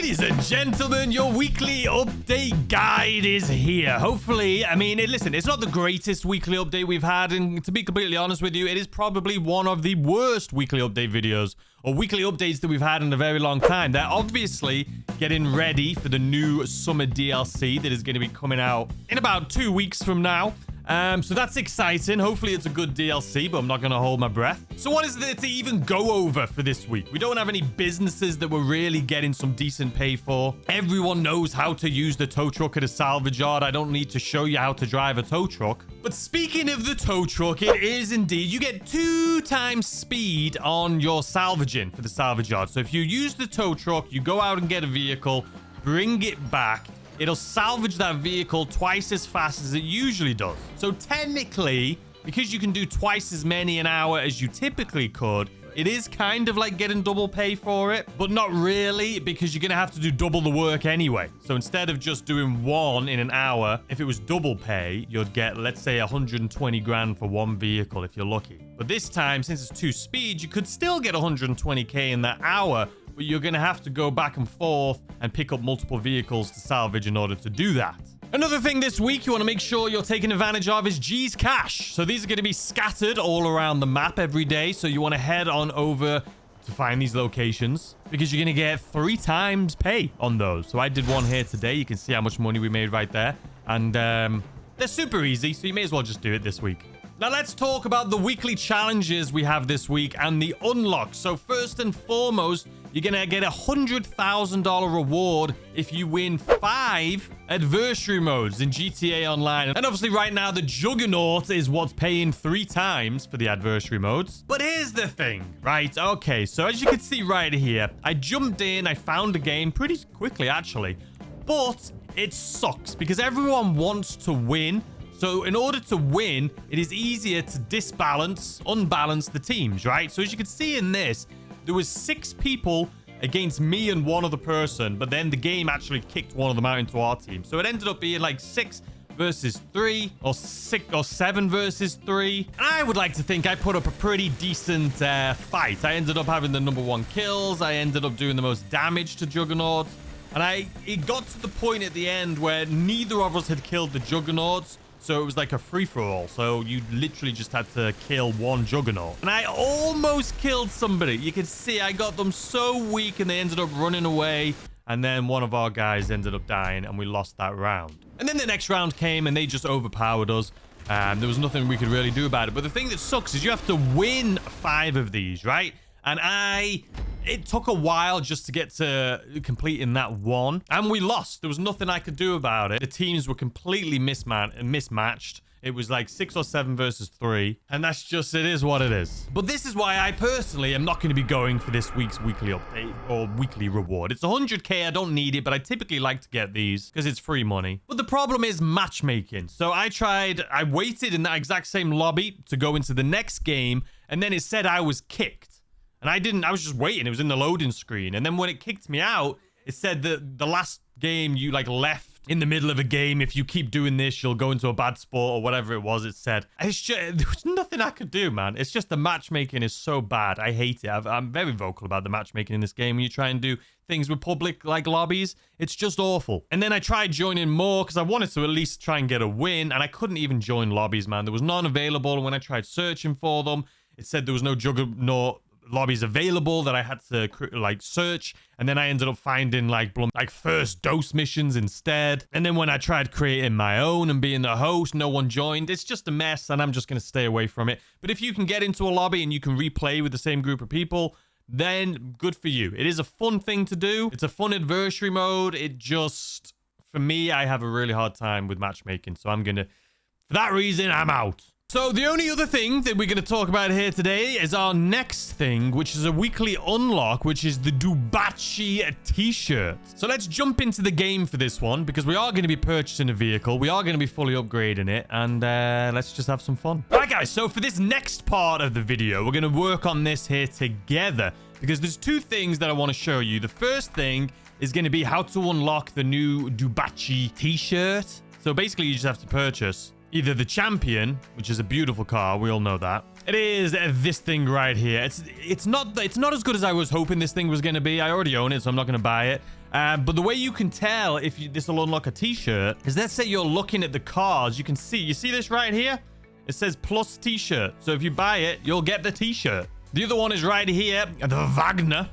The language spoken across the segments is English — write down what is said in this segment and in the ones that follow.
Ladies and gentlemen, your weekly update guide is here. Hopefully, I mean, listen, it's not the greatest weekly update we've had, and to be completely honest with you, it is probably one of the worst weekly update videos or weekly updates that we've had in a very long time. They're obviously getting ready for the new summer DLC that is going to be coming out in about 2 weeks from now. So that's exciting. Hopefully it's a good DLC, but I'm not going to hold my breath. So what is there to even go over for this week? We don't have any businesses that we're really getting some decent pay for. Everyone knows how to use the tow truck at a salvage yard. I don't need to show you how to drive a tow truck. But speaking of the tow truck, it is indeed, you get 2 times speed on your salvaging for the salvage yard. So if you use the tow truck, you go out and get a vehicle, bring it back, it'll salvage that vehicle twice as fast as it usually does. So technically, because you can do twice as many an hour as you typically could, it is kind of like getting double pay for it, but not really, because you're going to have to do double the work anyway. So instead of just doing 1 in an hour, if it was double pay, you'd get, let's say, 120 grand for 1 vehicle if you're lucky. But this time, since it's 2 speed, you could still get 120k in that hour, but you're going to have to go back and forth and pick up multiple vehicles to salvage in order to do that. Another thing this week you want to make sure you're taking advantage of is G's Cash. So these are going to be scattered all around the map every day. So you want to head on over to find these locations because you're going to get 3 times pay on those. So I did one here today. You can see how much money we made right there. And they're super easy, so you may as well just do it this week. Now let's talk about the weekly challenges we have this week and the unlocks. So first and foremost, you're going to get a $100,000 reward if you win 5 adversary modes in GTA Online. And obviously right now, the Juggernaut is what's paying 3 times for the adversary modes. But here's the thing, right? Okay, so as you can see right here, I jumped in, I found the game pretty quickly, actually. But it sucks because everyone wants to win. So in order to win, it is easier to unbalance the teams, right? So as you can see in this, there was 6 people against me and 1 other person, but then the game actually kicked one of them out into our team. So it ended up being like 6 versus 3 or 6 or 7 versus 3. And I would like to think I put up a pretty decent fight. I ended up having the #1 kills. I ended up doing the most damage to Juggernauts. And it got to the point at the end where neither of us had killed the Juggernauts. So it was like a free-for-all. So you literally just had to kill 1 Juggernaut. And I almost killed somebody. You can see I got them so weak and they ended up running away. And then one of our guys ended up dying and we lost that round. And then the next round came and they just overpowered us. There was nothing we could really do about it. But the thing that sucks is you have to win 5 of these, right? And it took a while just to get to completing that 1. And we lost. There was nothing I could do about it. The teams were completely mismatched. It was like 6 or 7 versus 3. And that's just, it is what it is. But this is why I personally am not going to be going for this week's weekly update or weekly reward. It's 100k. I don't need it, but I typically like to get these because it's free money. But the problem is matchmaking. So I waited in that exact same lobby to go into the next game. And then it said I was kicked. And I was just waiting. It was in the loading screen. And then when it kicked me out, it said that the last game you like left in the middle of a game. If you keep doing this, you'll go into a bad spot or whatever it was. It said, it's just, there was nothing I could do, man. It's just the matchmaking is so bad. I hate it. I'm very vocal about the matchmaking in this game. When you try and do things with public like lobbies, it's just awful. And then I tried joining more because I wanted to at least try and get a win. And I couldn't even join lobbies, man. There was none available. And when I tried searching for them, it said there was no Juggernaut lobbies available that I had to like search, and then I ended up finding like first dose missions instead. And then when I tried creating my own and being the host, no one joined. It's just a mess, and I'm just going to stay away from it. But if you can get into a lobby and you can replay with the same group of people, then good for you. It is a fun thing to do. It's a fun adversary mode. It just, for me, I have a really hard time with matchmaking, so for that reason, I'm out. So the only other thing that we're going to talk about here today is our next thing, which is a weekly unlock, which is the Dubachi t-shirt. So let's jump into the game for this one, because we are going to be purchasing a vehicle. We are going to be fully upgrading it, and let's just have some fun. All right, guys, so for this next part of the video, we're going to work on this here together, because there's 2 things that I want to show you. The first thing is going to be how to unlock the new Dubachi t-shirt. So basically, you just have to purchase either the Champion, which is a beautiful car, we all know that, It is this thing right here. It's not as good as I was hoping this thing was going to be. I already own it, so I'm not going to buy it. But the way you can tell if this will unlock a t-shirt is, let's say you're looking at the cars. You see this right here? It says plus t-shirt. So if you buy it, you'll get the t-shirt. The other one is right here, the Wagner.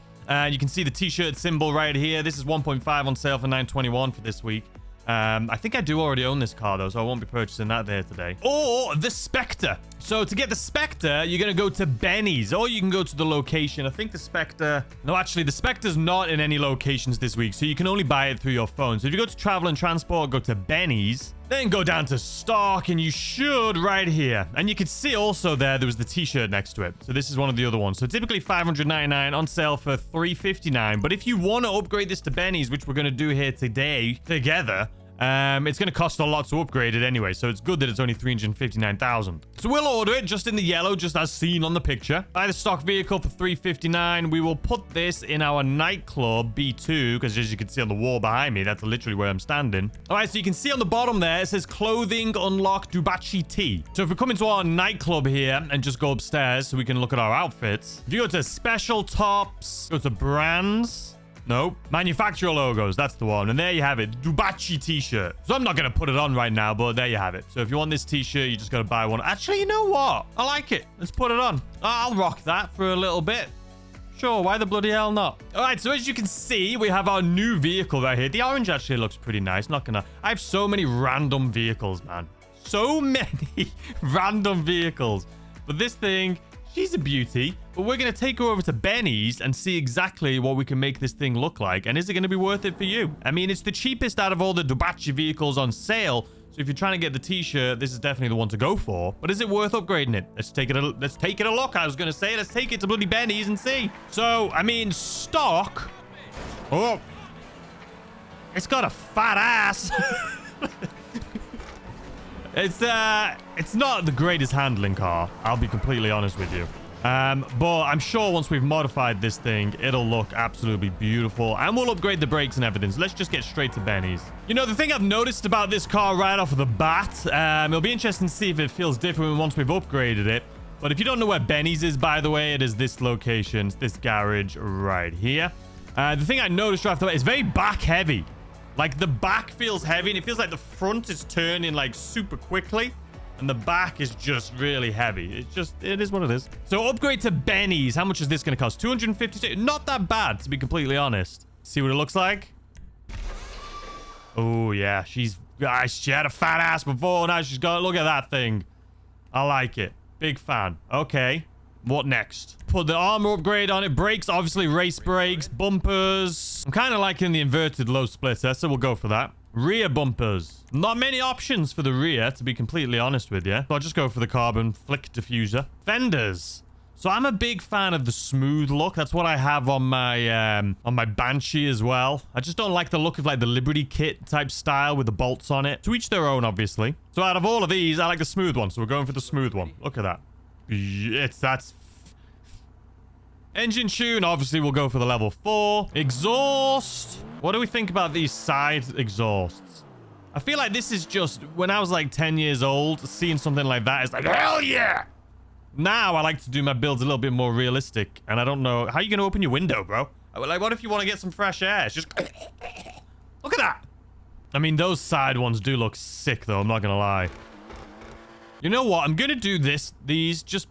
You can see the t-shirt symbol right here. This is 1.5 on sale for $9.21 for this week. I think I do already own this car, though, so I won't be purchasing that there today. Or the Spectre. So to get the Spectre, you're going to go to Benny's, or you can go to the location. I think the Spectre... No, actually, the Spectre's not in any locations this week, so you can only buy it through your phone. So if you go to Travel and Transport, go to Benny's, then go down to Stock, and you should right here. And you can see also there was the t-shirt next to it. So this is one of the other ones. So typically $599, on sale for $359. But if you want to upgrade this to Benny's, which we're going to do here today together... it's going to cost a lot to upgrade it anyway, so it's good that it's only $359,000. So we'll order it just in the yellow, just as seen on the picture. Buy the stock vehicle for $359. We will put this in our nightclub B2, because as you can see on the wall behind me, that's literally where I'm standing. All right, so you can see on the bottom there, it says clothing unlock Dubachi T. So if we come into our nightclub here and just go upstairs so we can look at our outfits. If you go to special tops, go to brands... Nope. Manufacturer logos. That's the one. And there you have it. Dubachi t-shirt. So I'm not going to put it on right now, but there you have it. So if you want this t-shirt, you just got to buy one. Actually, you know what? I like it. Let's put it on. I'll rock that for a little bit. Sure. Why the bloody hell not? All right. So as you can see, we have our new vehicle right here. The orange actually looks pretty nice. Not gonna... I have so many random vehicles, man. So many random vehicles. But this thing... She's a beauty, but we're going to take her over to Benny's and see exactly what we can make this thing look like. And is it going to be worth it for you? I mean, it's the cheapest out of all the Dubachi vehicles on sale. So if you're trying to get the t-shirt, this is definitely the one to go for. But is it worth upgrading it? Let's take it a look. I was going to say, let's take it to bloody Benny's and see. So, I mean, stock. Oh, it's got a fat ass. It's not the greatest handling car. I'll be completely honest with you. But I'm sure once we've modified this thing, it'll look absolutely beautiful. And we'll upgrade the brakes and everything. So let's just get straight to Benny's. You know, the thing I've noticed about this car right off of the bat, it'll be interesting to see if it feels different once we've upgraded it. But if you don't know where Benny's is, by the way, it is this location. It's this garage right here. The thing I noticed right off the bat is very back heavy. Like, the back feels heavy, and it feels like the front is turning, like, super quickly. And the back is just really heavy. It is what it is. So, upgrade to Benny's. How much is this going to cost? $256. Not that bad, to be completely honest. See what it looks like? Oh, yeah. She had a fat ass before. Now she's got... Look at that thing. I like it. Big fan. Okay. What next? Put the armor upgrade on it. Brakes, obviously race brakes. Bumpers. I'm kind of liking the inverted low splitter, so we'll go for that. Rear bumpers. Not many options for the rear, to be completely honest with you. So I'll just go for the carbon flick diffuser. Fenders. So I'm a big fan of the smooth look. That's what I have on my Banshee as well. I just don't like the look of like the Liberty Kit type style with the bolts on it. To each their own, obviously. So out of all of these, I like the smooth one. So we're going for the smooth one. Look at that. That's engine tune. Obviously, we'll go for the level 4. Exhaust. What do we think about these side exhausts? I feel like this is just when I was like 10 years old, seeing something like that is like, hell yeah. Now I like to do my builds a little bit more realistic, and I don't know how you going to open your window, bro. Like, what if you want to get some fresh air? It's just look at that. I mean, those side ones do look sick, though. I'm not gonna lie. You know what? I'm gonna do these just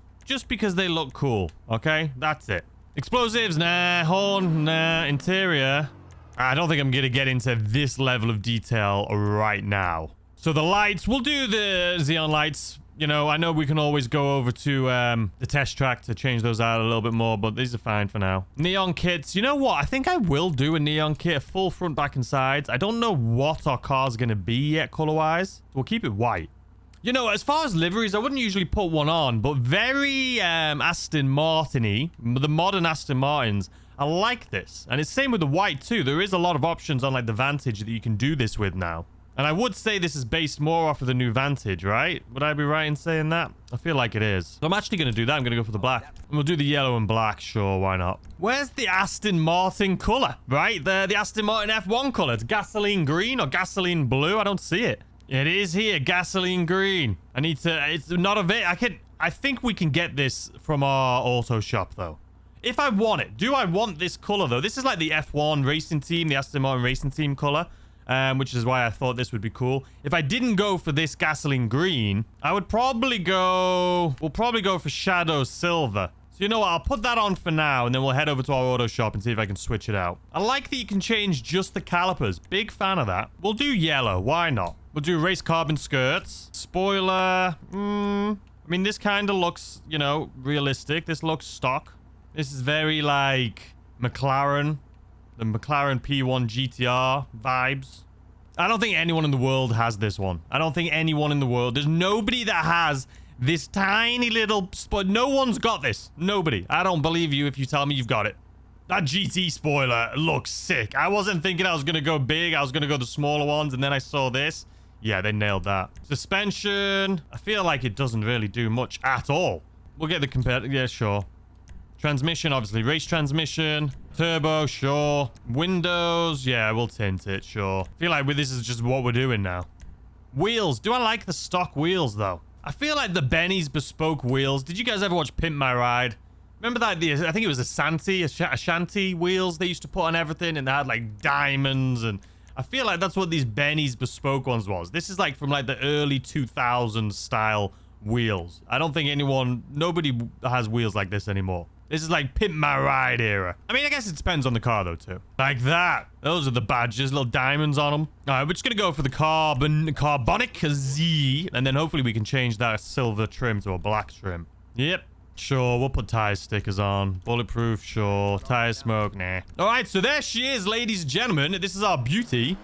because they look cool. Okay, that's it. Explosives, nah. Horn, nah. Interior. I don't think I'm gonna get into this level of detail right now. So the lights, we'll do the Xeon lights. You know, I know we can always go over to the test track to change those out a little bit more, but these are fine for now. Neon kits. You know what? I think I will do a neon kit, a full front, back, and sides. I don't know what our car's gonna be yet, color-wise. We'll keep it white. You know, as far as liveries, I wouldn't usually put one on, but very Aston Martin-y, the modern Aston Martins, I like this. And it's same with the white too. There is a lot of options on like the Vantage that you can do this with now. And I would say this is based more off of the new Vantage, right? Would I be right in saying that? I feel like it is. So I'm actually going to do that. I'm going to go for the black. And we'll do the yellow and black. Sure, why not? Where's the Aston Martin color, right? The Aston Martin F1 color. It's gasoline green or gasoline blue. I don't see it. It is here. Gasoline green. I need to... It's not a bit... I think we can get this from our auto shop, though. If I want it. Do I want this color, though? This is like the F1 racing team, the Aston Martin racing team color, which is why I thought this would be cool. If I didn't go for this gasoline green, I would probably go... We'll probably go for Shadow Silver. So you know what? I'll put that on for now, and then we'll head over to our auto shop and see if I can switch it out. I like that you can change just the calipers. Big fan of that. We'll do yellow. Why not? We'll do race carbon skirts. Spoiler. I mean, this kind of looks, you know, realistic. This looks stock. This is very, like, McLaren. The McLaren P1 GTR vibes. I don't think anyone in the world has this one. I don't think anyone in the world. There's nobody that has this tiny little spot. No one's got this. Nobody. I don't believe you if you tell me you've got it. That GT spoiler looks sick. I wasn't thinking I was going to go big. I was going to go the smaller ones, and then I saw this. Yeah, they nailed that. Suspension. I feel like it doesn't really do much at all. We'll get the compare. Yeah, sure. Transmission, obviously. Race transmission. Turbo, sure. Windows. Yeah, we'll tint it, sure. I feel like this is just what we're doing now. Wheels. Do I like the stock wheels, though? I feel like the Benny's bespoke wheels. Did you guys ever watch Pimp My Ride? Remember that? I think it was Ashanti wheels they used to put on everything, and they had like diamonds, and I feel like that's what these Benny's bespoke ones was. This is like from like the early 2000s style wheels. I don't think nobody has wheels like this anymore. This is like Pimp My Ride era. I mean, I guess it depends on the car, though, too. Like that. Those are the badges, little diamonds on them. All right, we're just going to go for the Carbonic Z, and then hopefully we can change that silver trim to a black trim. Yep. Sure, we'll put tire stickers on. Bulletproof, sure. Tire smoke, nah. All right, so there she is, ladies and gentlemen. This is our beauty.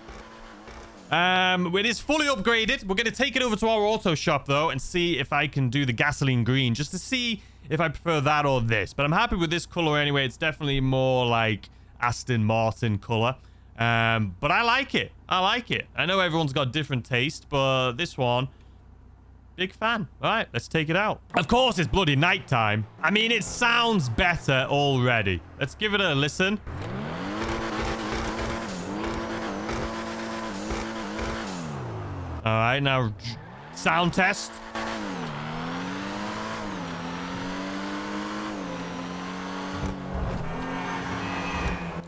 It is fully upgraded. We're going to take it over to our auto shop, though, and see if I can do the gasoline green, just to see if I prefer that or this. But I'm happy with this color anyway. It's definitely more like Aston Martin color. But I like it. I like it. I know everyone's got different taste, but this one, big fan. All right, let's take it out. Of course, it's bloody nighttime. I mean, it sounds better already. Let's give it a listen. All right, now sound test.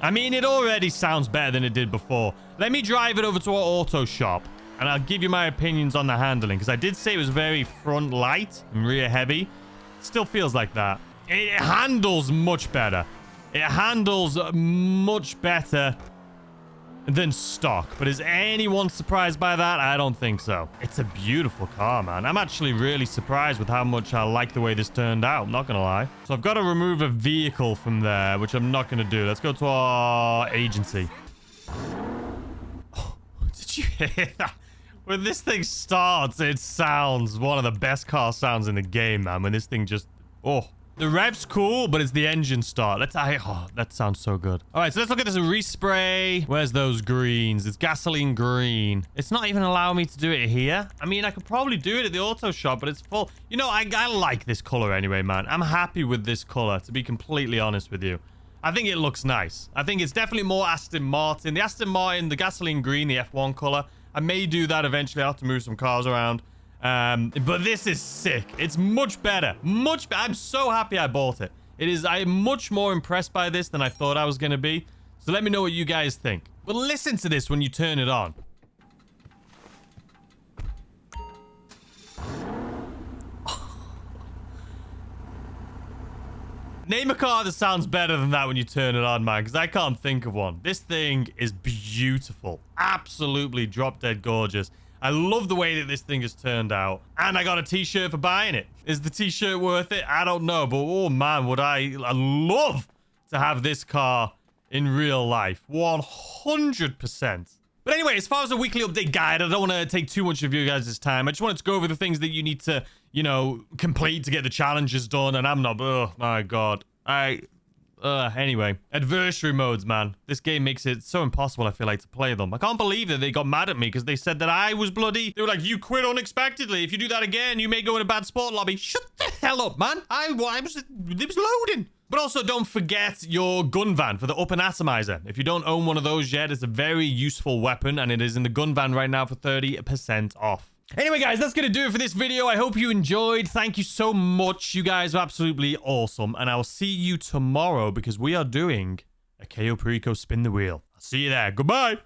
I mean, it already sounds better than it did before. Let me drive it over to our auto shop, and I'll give you my opinions on the handling, because I did say it was very front light and rear heavy. Still feels like that. It handles much better. It handles much better than stock. But is anyone surprised by that? I don't think so. It's a beautiful car, man. I'm actually really surprised with how much I like the way this turned out. I'm not gonna lie. So I've got to remove a vehicle from there, which I'm not gonna do. Let's go to our agency. Oh, did you hear that? When this thing starts, it sounds one of the best car sounds in the game, man. When this thing just... Oh. The rev's cool, but it's the engine start. Oh, that sounds so good. All right, so let's look at this respray. Where's those greens? It's gasoline green. It's not even allowing me to do it here. I mean, I could probably do it at the auto shop, but it's full. You know, I like this color anyway, man. I'm happy with this color, to be completely honest with you. I think it looks nice. I think it's definitely more Aston Martin. The Aston Martin, the gasoline green, the F1 color. I may do that eventually. I'll have to move some cars around. But this is sick. It's much better. I'm so happy I bought it. I'm much more impressed by this than I thought I was going to be. So let me know what you guys think. Well, listen to this when you turn it on. Name a car that sounds better than that when you turn it on, man, because I can't think of one. This thing is beautiful. Absolutely drop dead gorgeous. I love the way that this thing has turned out. And I got a t-shirt for buying it. Is the t-shirt worth it? I don't know. But oh man, would I love to have this car in real life. 100%. But anyway, as far as a weekly update guide, I don't want to take too much of you guys' time. I just wanted to go over the things that you need to, you know, complete to get the challenges done. And I'm not... Oh my god. Anyway, adversary modes, man. This game makes it so impossible, I feel like, to play them. I can't believe that they got mad at me because they said that I was bloody. They were like, you quit unexpectedly. If you do that again, you may go in a bad sport lobby. Shut the hell up, man. It was loading. But also, don't forget your gun van for the up and atomizer. If you don't own one of those yet, it's a very useful weapon, and it is in the gun van right now for 30% off. Anyway, guys, that's going to do it for this video. I hope you enjoyed. Thank you so much. You guys are absolutely awesome. And I'll see you tomorrow because we are doing a Cayo Perico spin the wheel. I'll see you there. Goodbye.